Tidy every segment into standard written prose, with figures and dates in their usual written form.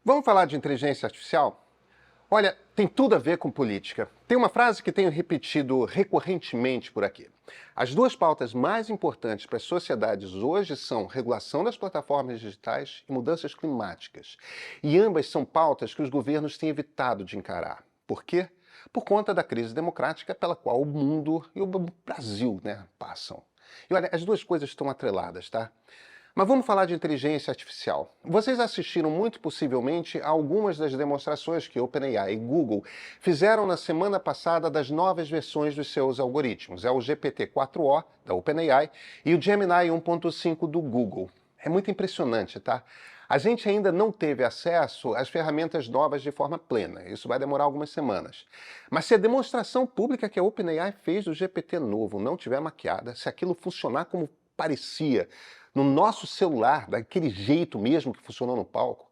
Vamos falar de inteligência artificial? Olha, tem tudo a ver com política. Tem uma frase que tenho repetido recorrentemente por aqui. As duas pautas mais importantes para as sociedades hoje são regulação das plataformas digitais e mudanças climáticas. E ambas são pautas que os governos têm evitado de encarar. Por quê? Por conta da crise democrática pela qual o mundo e o Brasil, passam. E olha, as duas coisas estão atreladas, tá? Mas vamos falar de inteligência artificial. Vocês assistiram muito possivelmente a algumas das demonstrações que OpenAI e Google fizeram na semana passada das novas versões dos seus algoritmos. É o GPT-4o da OpenAI e o Gemini 1.5 do Google. É muito impressionante, tá? A gente ainda não teve acesso às ferramentas novas de forma plena. Isso vai demorar algumas semanas. Mas se a demonstração pública que a OpenAI fez do GPT novo não tiver maquiada, se aquilo funcionar como parecia no nosso celular, daquele jeito mesmo que funcionou no palco,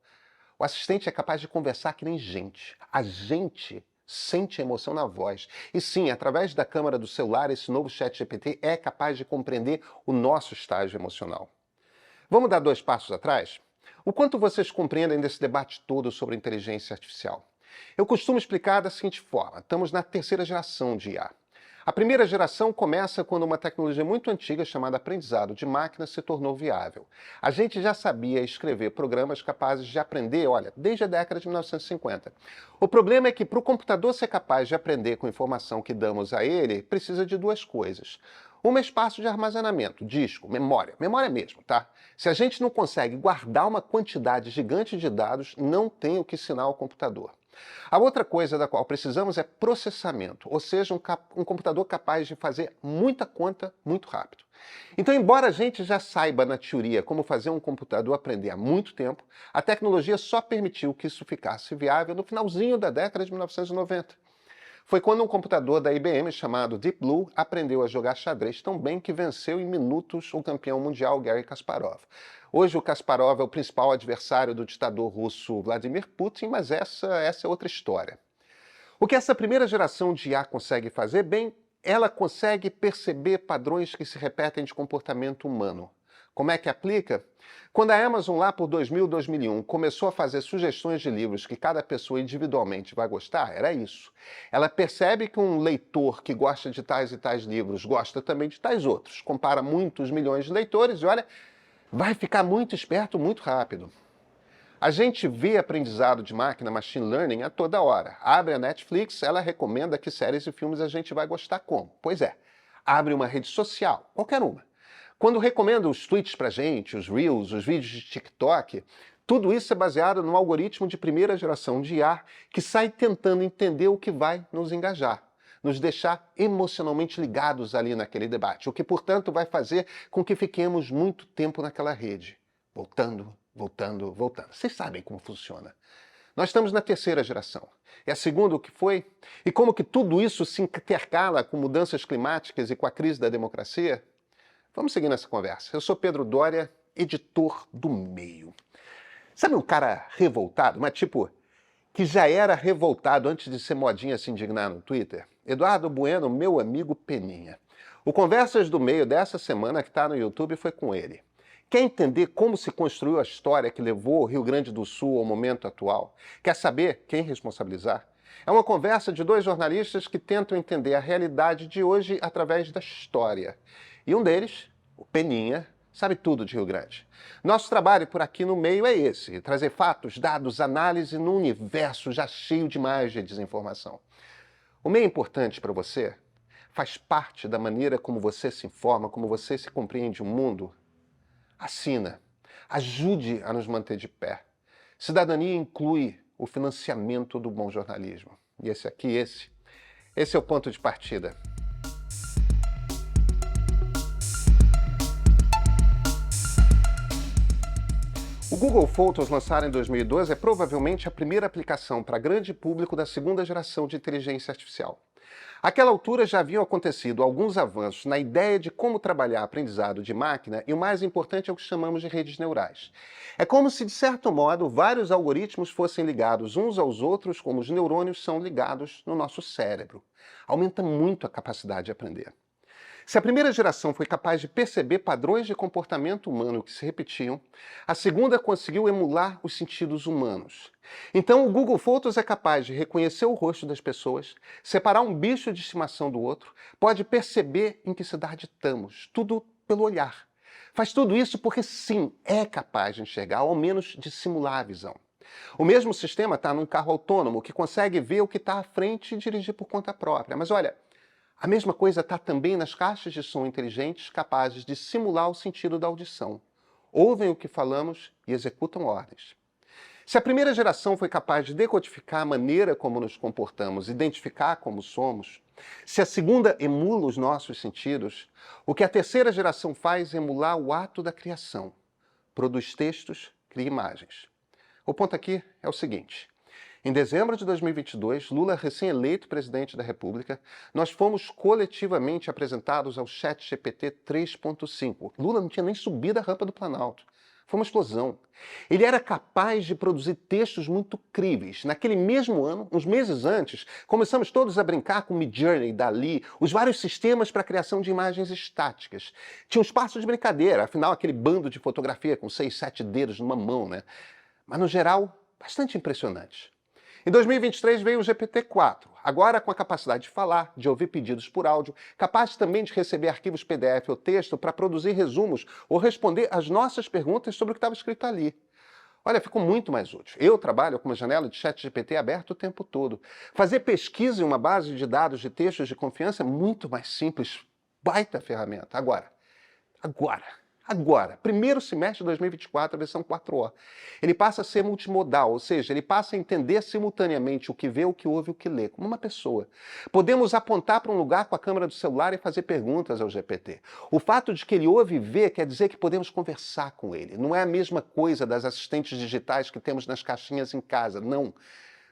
o assistente é capaz de conversar que nem gente. A gente sente a emoção na voz. E sim, através da câmera do celular, esse novo ChatGPT é capaz de compreender o nosso estágio emocional. Vamos dar 2 passos atrás? O quanto vocês compreendem desse debate todo sobre inteligência artificial? Eu costumo explicar da seguinte forma: estamos na terceira geração de IA. A primeira geração começa quando uma tecnologia muito antiga chamada aprendizado de máquina se tornou viável. A gente já sabia escrever programas capazes de aprender, olha, desde a década de 1950. O problema é que para o computador ser capaz de aprender com a informação que damos a ele, precisa de 2 coisas. Uma é espaço de armazenamento, disco, memória. Memória mesmo, tá? Se a gente não consegue guardar uma quantidade gigante de dados, não tem o que ensinar ao computador. A outra coisa da qual precisamos é processamento, ou seja, um computador capaz de fazer muita conta muito rápido. Então, embora a gente já saiba na teoria como fazer um computador aprender há muito tempo, a tecnologia só permitiu que isso ficasse viável no finalzinho da década de 1990. Foi quando um computador da IBM chamado Deep Blue aprendeu a jogar xadrez tão bem que venceu em minutos o campeão mundial Garry Kasparov. Hoje o Kasparov é o principal adversário do ditador russo Vladimir Putin, mas essa é outra história. O que essa primeira geração de IA consegue fazer? Bem, ela consegue perceber padrões que se repetem de comportamento humano. Como é que aplica? Quando a Amazon, lá por 2000, 2001, começou a fazer sugestões de livros que cada pessoa individualmente vai gostar, era isso. Ela percebe que um leitor que gosta de tais e tais livros gosta também de tais outros, compara muitos milhões de leitores e olha, vai ficar muito esperto muito rápido. A gente vê aprendizado de máquina, machine learning, a toda hora. Abre a Netflix, ela recomenda que séries e filmes a gente vai gostar como? Pois é, abre uma rede social, qualquer uma. Quando recomenda os tweets pra gente, os Reels, os vídeos de TikTok, tudo isso é baseado num algoritmo de primeira geração de IA que sai tentando entender o que vai nos engajar, nos deixar emocionalmente ligados ali naquele debate, o que, portanto, vai fazer com que fiquemos muito tempo naquela rede, voltando, voltando, voltando. Vocês sabem como funciona. Nós estamos na terceira geração. E a segunda o que foi? E como que tudo isso se intercala com mudanças climáticas e com a crise da democracia? Vamos seguir nessa conversa. Eu sou Pedro Doria, editor do Meio. Sabe um cara revoltado, mas tipo, que já era revoltado antes de ser modinha se indignar no Twitter? Eduardo Bueno, meu amigo Peninha. O Conversas do Meio dessa semana que está no YouTube foi com ele. Quer entender como se construiu a história que levou o Rio Grande do Sul ao momento atual? Quer saber quem responsabilizar? É uma conversa de 2 jornalistas que tentam entender a realidade de hoje através da história. E um deles, o Peninha, sabe tudo de Rio Grande. Nosso trabalho por aqui no Meio é esse, trazer fatos, dados, análise num universo já cheio demais de desinformação. O Meio é importante para você? Faz parte da maneira como você se informa, como você se compreende o mundo? Assina. Ajude a nos manter de pé. Cidadania inclui o financiamento do bom jornalismo. E esse é o ponto de partida. O Google Photos, lançado em 2012, é provavelmente a primeira aplicação para grande público da segunda geração de inteligência artificial. Àquela altura já haviam acontecido alguns avanços na ideia de como trabalhar aprendizado de máquina e o mais importante é o que chamamos de redes neurais. É como se, de certo modo, vários algoritmos fossem ligados uns aos outros como os neurônios são ligados no nosso cérebro. Aumenta muito a capacidade de aprender. Se a primeira geração foi capaz de perceber padrões de comportamento humano que se repetiam, a segunda conseguiu emular os sentidos humanos. Então, o Google Fotos é capaz de reconhecer o rosto das pessoas, separar um bicho de estimação do outro, pode perceber em que cidade estamos, tudo pelo olhar. Faz tudo isso porque, sim, é capaz de enxergar, ou ao menos de simular a visão. O mesmo sistema está num carro autônomo que consegue ver o que está à frente e dirigir por conta própria. Mas olha, a mesma coisa está também nas caixas de som inteligentes capazes de simular o sentido da audição. Ouvem o que falamos e executam ordens. Se a primeira geração foi capaz de decodificar a maneira como nos comportamos, identificar como somos, se a segunda emula os nossos sentidos, o que a terceira geração faz é emular o ato da criação. Produz textos, cria imagens. O ponto aqui é o seguinte. Em dezembro de 2022, Lula, recém-eleito presidente da República, nós fomos coletivamente apresentados ao ChatGPT 3.5. Lula não tinha nem subido a rampa do Planalto. Foi uma explosão. Ele era capaz de produzir textos muito críveis. Naquele mesmo ano, uns meses antes, começamos todos a brincar com Midjourney, Dali, os vários sistemas para a criação de imagens estáticas. Tinha um espaço de brincadeira, afinal aquele bando de fotografia com 6, 7 dedos numa mão, né? Mas no geral, bastante impressionante. Em 2023 veio o GPT-4, agora com a capacidade de falar, de ouvir pedidos por áudio, capaz também de receber arquivos PDF ou texto para produzir resumos ou responder às nossas perguntas sobre o que estava escrito ali. Olha, ficou muito mais útil. Eu trabalho com uma janela de ChatGPT aberta o tempo todo. Fazer pesquisa em uma base de dados de textos de confiança é muito mais simples. Baita ferramenta. Agora, primeiro semestre de 2024, a versão 4O. Ele passa a ser multimodal, ou seja, ele passa a entender simultaneamente o que vê, o que ouve e o que lê, como uma pessoa. Podemos apontar para um lugar com a câmera do celular e fazer perguntas ao GPT. O fato de que ele ouve e vê quer dizer que podemos conversar com ele. Não é a mesma coisa das assistentes digitais que temos nas caixinhas em casa, não.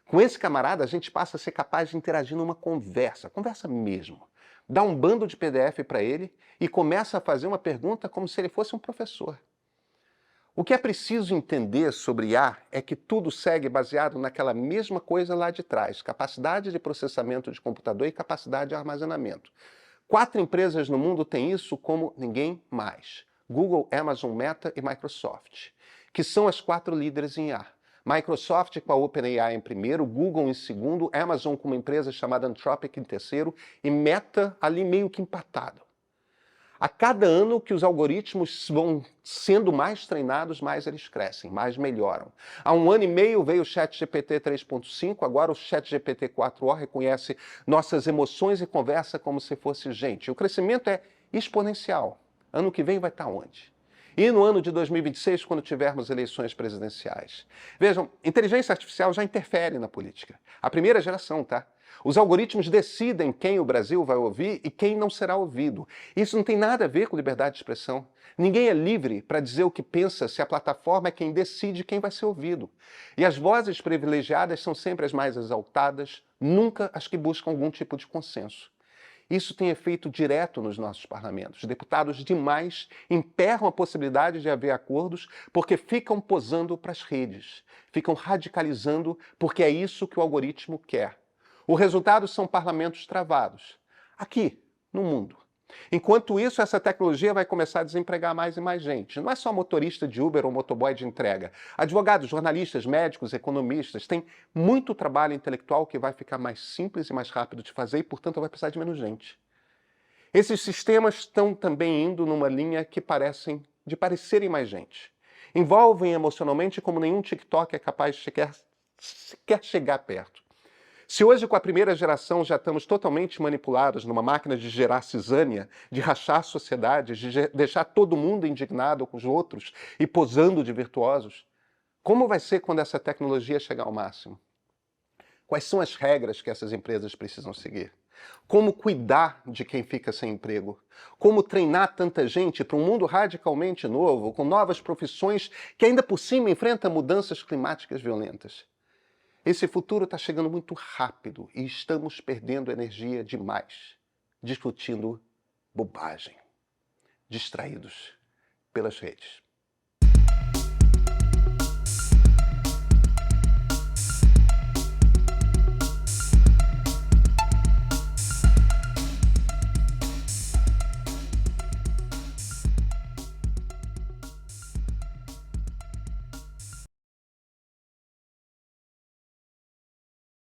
Com esse camarada, a gente passa a ser capaz de interagir numa conversa mesmo. Dá um bando de PDF para ele e começa a fazer uma pergunta como se ele fosse um professor. O que é preciso entender sobre IA é que tudo segue baseado naquela mesma coisa lá de trás, capacidade de processamento de computador e capacidade de armazenamento. 4 empresas no mundo têm isso como ninguém mais. Google, Amazon, Meta e Microsoft, que são as 4 líderes em IA. Microsoft com a OpenAI em primeiro, Google em segundo, Amazon com uma empresa chamada Anthropic em terceiro e Meta ali meio que empatado. A cada ano que os algoritmos vão sendo mais treinados, mais eles crescem, mais melhoram. Há 1 ano e meio veio o ChatGPT 3.5, agora o ChatGPT 4o reconhece nossas emoções e conversa como se fosse gente. O crescimento é exponencial. Ano que vem vai estar onde? E no ano de 2026, quando tivermos eleições presidenciais. Vejam, inteligência artificial já interfere na política. A primeira geração, tá? Os algoritmos decidem quem o Brasil vai ouvir e quem não será ouvido. Isso não tem nada a ver com liberdade de expressão. Ninguém é livre para dizer o que pensa se a plataforma é quem decide quem vai ser ouvido. E as vozes privilegiadas são sempre as mais exaltadas, nunca as que buscam algum tipo de consenso. Isso tem efeito direto nos nossos parlamentos. Deputados demais emperram a possibilidade de haver acordos porque ficam posando para as redes, ficam radicalizando porque é isso que o algoritmo quer. O resultado são parlamentos travados, aqui, no mundo. Enquanto isso, essa tecnologia vai começar a desempregar mais e mais gente. Não é só motorista de Uber ou motoboy de entrega. Advogados, jornalistas, médicos, economistas, tem muito trabalho intelectual que vai ficar mais simples e mais rápido de fazer e, portanto, vai precisar de menos gente. Esses sistemas estão também indo numa linha que parecerem mais gente. Envolvem emocionalmente como nenhum TikTok é capaz de sequer chegar perto. Se hoje, com a primeira geração, já estamos totalmente manipulados numa máquina de gerar cisânia, de rachar sociedades, de deixar todo mundo indignado com os outros e posando de virtuosos, como vai ser quando essa tecnologia chegar ao máximo? Quais são as regras que essas empresas precisam seguir? Como cuidar de quem fica sem emprego? Como treinar tanta gente para um mundo radicalmente novo, com novas profissões que ainda por cima enfrentam mudanças climáticas violentas? Esse futuro está chegando muito rápido e estamos perdendo energia demais, discutindo bobagem, distraídos pelas redes.